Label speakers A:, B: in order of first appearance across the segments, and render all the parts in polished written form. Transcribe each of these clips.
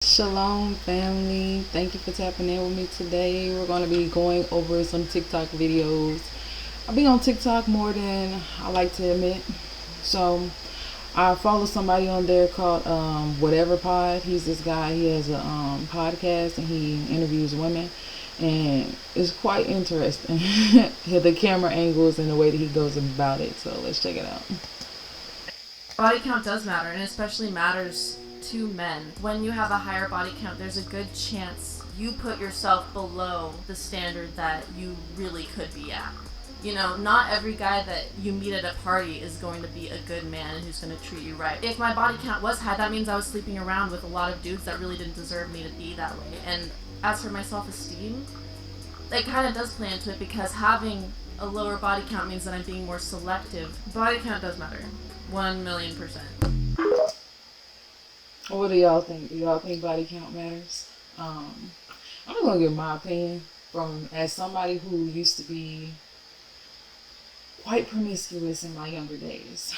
A: Shalom, family. Thank you for tapping in with me today. We're going to be going over some TikTok videos. I be on TikTok more than I like to admit. So, I follow somebody on there called Whatever Pod. He's this guy. He has a podcast and he interviews women. And it's quite interesting. The camera angles and the way that he goes about it. So, let's check it out.
B: Body count does matter, and especially matters to men. When you have a higher body count, there's a good chance you put yourself below the standard that you really could be at. You know, not every guy that you meet at a party is going to be a good man and who's going to treat you right. If my body count was high, that means I was sleeping around with a lot of dudes that really didn't deserve me to be that way. And as for my self-esteem, that kind of does play into it because having a lower body count means that I'm being more selective. Body count does matter. 1,000,000%.
A: What do y'all think? Do y'all think body count matters? I'm just gonna give my opinion from as somebody who used to be quite promiscuous in my younger days.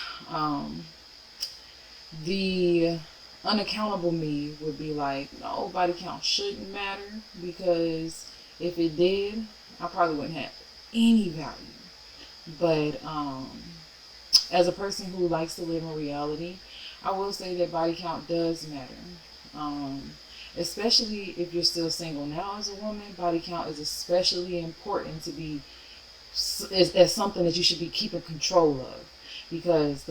A: The unaccountable me would be like, no, body count shouldn't matter because if it did, I probably wouldn't have any value. But as a person who likes to live in reality, I will say that body count does matter. Um, Especially if you're still single now as a woman, body count is especially important to be as something that you should be keeping control of. Because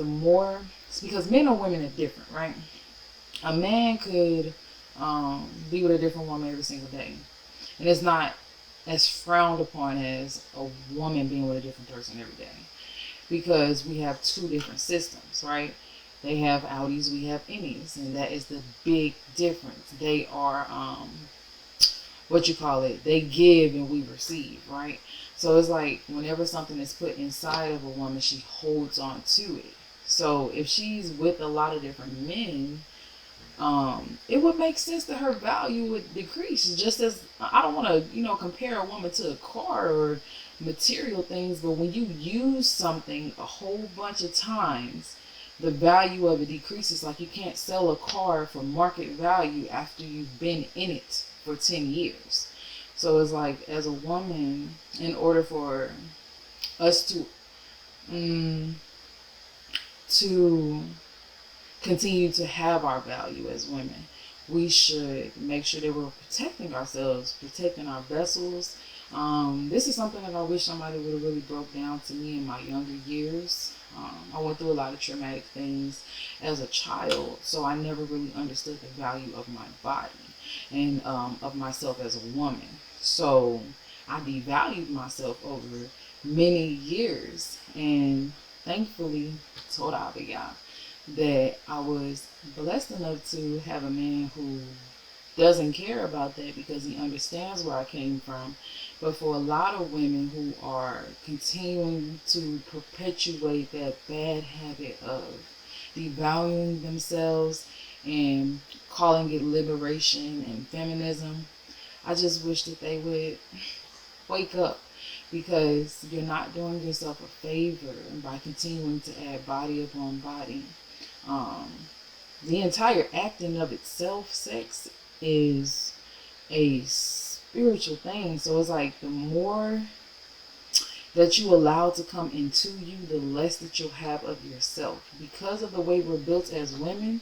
A: because men or women are different, right? A man could be with a different woman every single day. And it's not as frowned upon as a woman being with a different person every day because we have two different systems, right? They have outies, we have innies, and that is the big difference. They are what you call it, they give and we receive, right? So it's like whenever something is put inside of a woman, she holds on to it. So if she's with a lot of different men, it would make sense that her value would decrease. Just as I don't want to, compare a woman to a car or material things, but when you use something a whole bunch of times, the value of it decreases. Like you can't sell a car for market value after you've been in it for 10 years. So it's like as a woman, in order for us mm, to continue to have our value as women, we should make sure that we're protecting ourselves, protecting our vessels. This is something that I wish somebody would have really broke down to me in my younger years. I went through a lot of traumatic things as a child, so I never really understood the value of my body and of myself as a woman. So I devalued myself over many years, and thankfully, toda that I was blessed enough to have a man who doesn't care about that because he understands where I came from. But for a lot of women who are continuing to perpetuate that bad habit of devaluing themselves and calling it liberation and feminism, I just wish that they would wake up because you're not doing yourself a favor by continuing to add body upon body. Um, the entire acting of itself, sex, is a spiritual thing. So it's like the more that you allow to come into you, the less that you'll have of yourself. Because of the way we're built as women,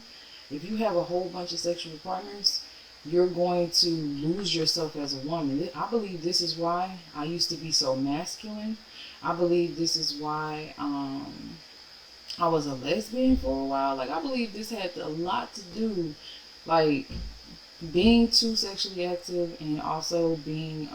A: if you have a whole bunch of sexual partners, you're going to lose yourself as a woman. I believe this is why I used to be so masculine. I believe this is why I was a lesbian for a while. Like, I believe this had a lot to do, like, being too sexually active and also being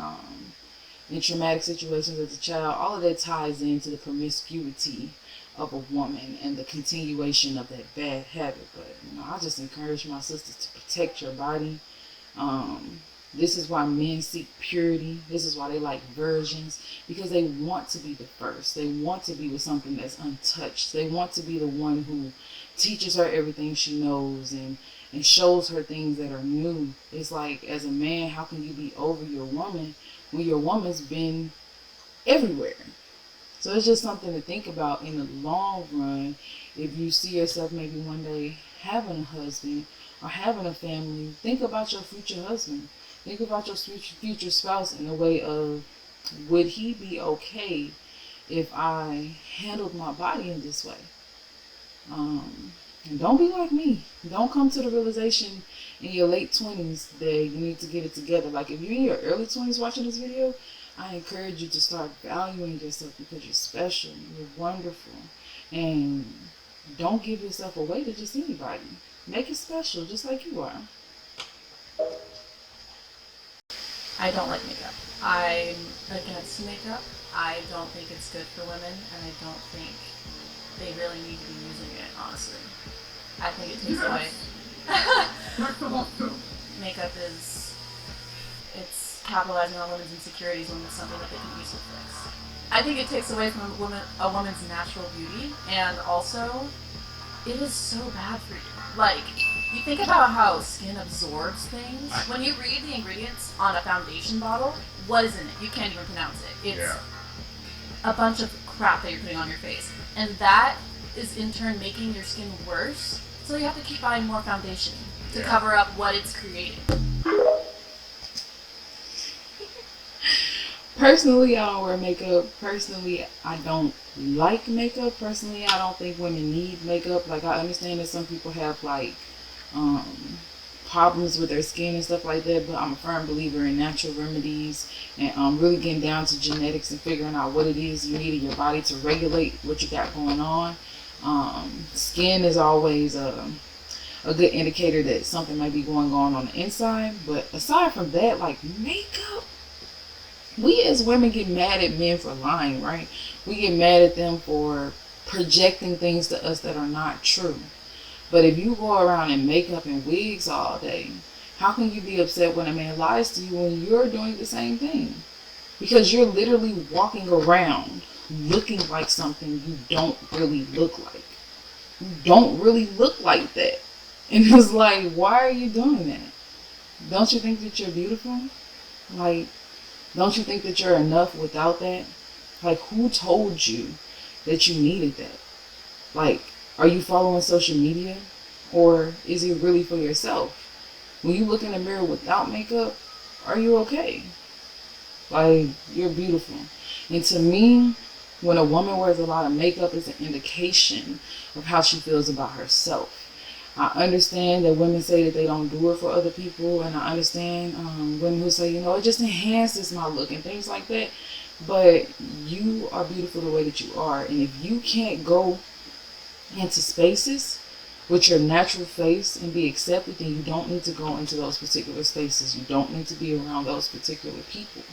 A: in traumatic situations as a child. All of that ties into the promiscuity of a woman and the continuation of that bad habit. But, I just encourage my sisters to protect your body. This is why men seek purity. This is why they like virgins, because they want to be the first. They want to be with something that's untouched. They want to be the one who teaches her everything she knows and shows her things that are new. It's like, as a man, how can you be over your woman when your woman's been everywhere? So it's just something to think about in the long run. If you see yourself maybe one day having a husband, are having a family, think about your future husband. Think about your future spouse in the way of, would he be okay if I handled my body in this way? And don't be like me. Don't come to the realization in your late 20s that you need to get it together. Like, if you're in your early 20s watching this video, I encourage you to start valuing yourself, because you're special, you're wonderful, and don't give yourself away to just anybody. Make it special, just like you are.
B: I don't like makeup. I'm against makeup. I don't think it's good for women, and I don't think they really need to be using it, honestly. I think it takes away. Makeup it's capitalizing on women's insecurities when it's something that they can easily fix. I think it takes away from a woman's natural beauty, and also, it is so bad for you. Like, you think about how skin absorbs things. When you read the ingredients on a foundation bottle, what is in it? You can't even pronounce it. It's a bunch of crap that you're putting on your face. And that is in turn making your skin worse. So you have to keep buying more foundation to cover up what it's creating.
A: Personally, I don't wear makeup. Personally, I don't like makeup. Personally, I don't think women need makeup. Like, I understand that some people have, like, problems with their skin and stuff like that, but I'm a firm believer in natural remedies and really getting down to genetics and figuring out what it is you need in your body to regulate what you got going on. Skin is always a good indicator that something might be going on the inside, but aside from that, like makeup, we as women get mad at men for lying, right? We get mad at them for projecting things to us that are not true. But if you go around in makeup and wigs all day, how can you be upset when a man lies to you when you're doing the same thing? Because you're literally walking around looking like something you don't really look like. You don't really look like that. And it's like, why are you doing that? Don't you think that you're beautiful? Like, don't you think that you're enough without that? Like, who told you that you needed that? Like, are you following social media? Or is it really for yourself? When you look in the mirror without makeup, are you okay? Like, you're beautiful. And to me, when a woman wears a lot of makeup, it's an indication of how she feels about herself. I understand that women say that they don't do it for other people, and I understand women who say, it just enhances my look and things like that. But you are beautiful the way that you are, and if you can't go into spaces with your natural face and be accepted, then you don't need to go into those particular spaces. You don't need to be around those particular people.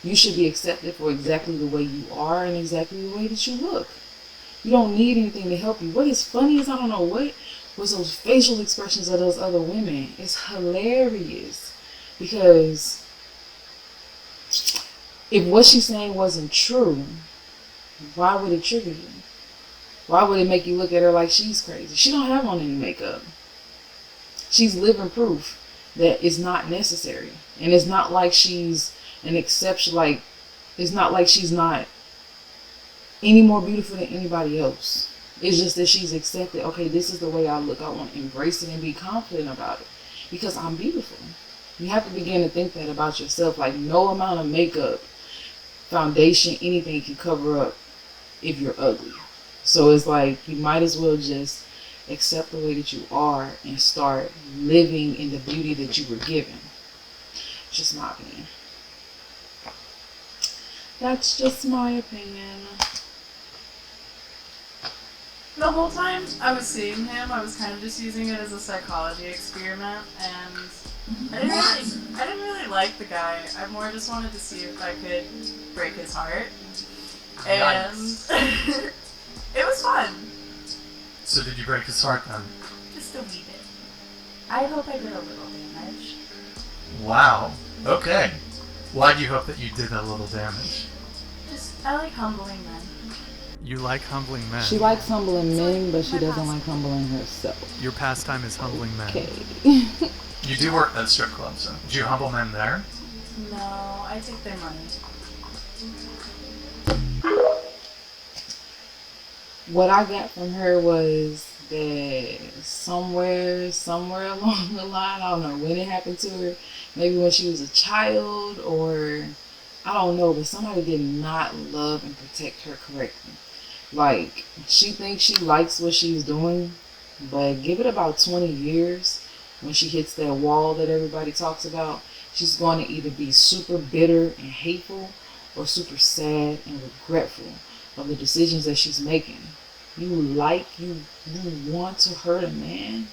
A: You should be accepted for exactly the way you are and exactly the way that you look. You don't need anything to help you. What is funny is, I don't know what was those facial expressions of those other women. It's hilarious, because if what she's saying wasn't true, why would it trigger you? Why would it make you look at her like she's crazy? She don't have on any makeup. She's living proof that it's not necessary. And it's not like she's an exception. Like, it's not like she's not any more beautiful than anybody else. It's just that she's accepted, okay, this is the way I look. I want to embrace it and be confident about it, because I'm beautiful. You have to begin to think that about yourself. Like, no amount of makeup, foundation, anything can cover up if you're ugly. So it's like, you might as well just accept the way that you are and start living in the beauty that you were given. It's just my opinion. That's just my opinion.
B: The whole time I was seeing him, I was kind of just using it as a psychology experiment, and I didn't really like the guy. I more just wanted to see if I could break his heart. And it was fun.
C: So did you break his heart then?
B: Just a wee bit. I hope I did a little damage.
C: Wow. Okay. Why do you hope that you did a little damage?
B: I like humbling men.
C: You like humbling men.
A: She likes humbling men, but she doesn't like humbling herself.
C: Your pastime is humbling men.
A: Okay.
C: You do work at strip clubs, so do you humble men there?
B: No, I take their money.
A: What I got from her was that somewhere along the line, I don't know when it happened to her, maybe when she was a child, or I don't know, but somebody did not love and protect her correctly. Like, she thinks she likes what she's doing, but give it about 20 years, when she hits that wall that everybody talks about, she's going to either be super bitter and hateful, or super sad and regretful of the decisions that she's making. You want to hurt a man?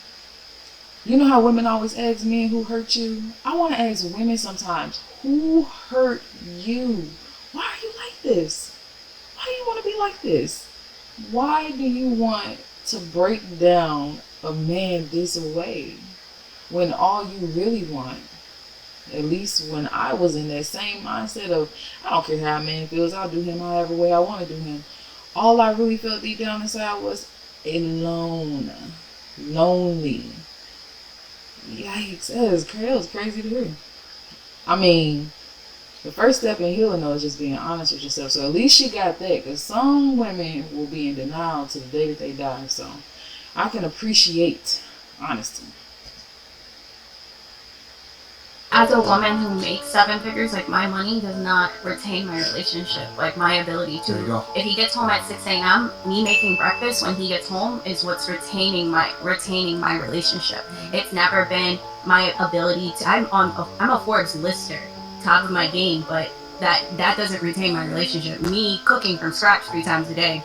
A: You know how women always ask men who hurt you? I want to ask women sometimes, who hurt you? Why are you like this? Why do you want to be like this? Why do you want to break down a man this way when all you really want, at least when I was in that same mindset of, I don't care how a man feels, I'll do him however way I want to do him. All I really felt deep down inside was alone. Lonely. Yikes. That was crazy to hear. I mean, the first step in healing, though, is just being honest with yourself. So at least she got that, because some women will be in denial to the day that they die. So I can appreciate honesty.
D: As a woman who makes 7 figures, like, my money does not retain my relationship. Like, my ability to.
E: There you go.
D: If he gets home at 6 a.m., me making breakfast when he gets home is what's retaining my relationship. It's never been my ability to. I'm a Forbes lister, top of my game, but that doesn't retain my relationship. Me cooking from scratch 3 times a day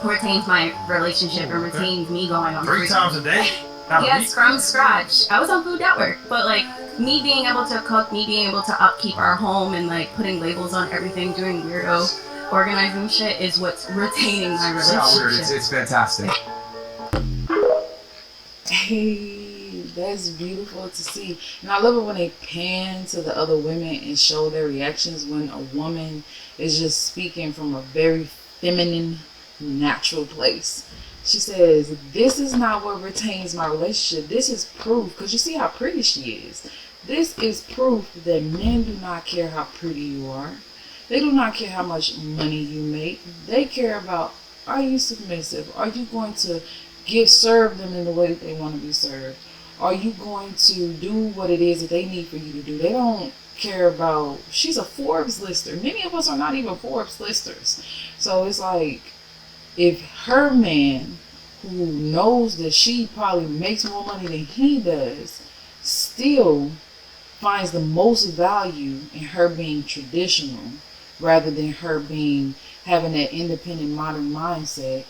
D: retains my relationship and retains me going on
C: 3 times a day?
D: Yes, from scratch. I was on Food Network, but like, me being able to cook, me being able to upkeep our home and like putting labels on everything, doing weirdo organizing shit is what's retaining my
E: It's not weird.
D: relationship.
E: It's fantastic.
A: Hey, that's beautiful to see. And I love it when they pan to the other women and show their reactions when a woman is just speaking from a very feminine, natural place. She says, this is not what retains my relationship. This is proof, because you see how pretty she is. This is proof that men do not care how pretty you are. They do not care how much money you make. They care about, are you submissive? Are you going to serve them in the way that they want to be served? Are you going to do what it is that they need for you to do? They don't care about, she's a Forbes lister. Many of us are not even Forbes listers. So it's like, if her man, who knows that she probably makes more money than he does, still finds the most value in her being traditional rather than her having that independent modern mindset,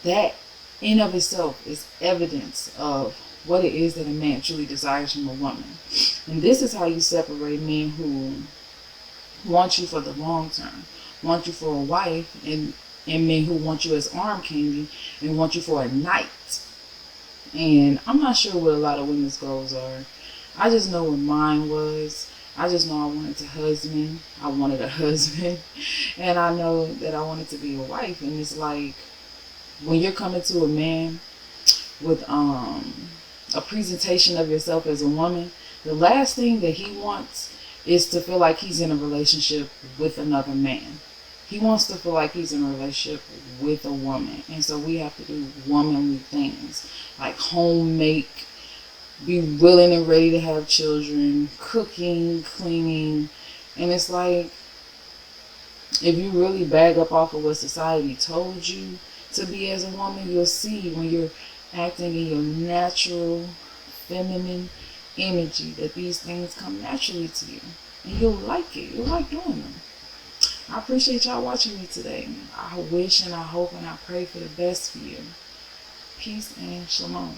A: that in of itself is evidence of what it is that a man truly desires from a woman. And this is how you separate men who want you for the long term, want you for a wife, and men who want you as arm candy and want you for a night. And I'm not sure what a lot of women's goals are. I just know what mine was. I just know I wanted a husband. And I know that I wanted to be a wife. And it's like, when you're coming to a man with a presentation of yourself as a woman, the last thing that he wants is to feel like he's in a relationship with another man. He wants to feel like he's in a relationship with a woman. And so we have to do womanly things, like homemake, be willing and ready to have children, cooking, cleaning. And it's like, if you really bag up off of what society told you to be as a woman, you'll see when you're acting in your natural feminine energy that these things come naturally to you. And you'll like it. You'll like doing them. I appreciate y'all watching me today. I wish and I hope and I pray for the best for you. Peace and shalom.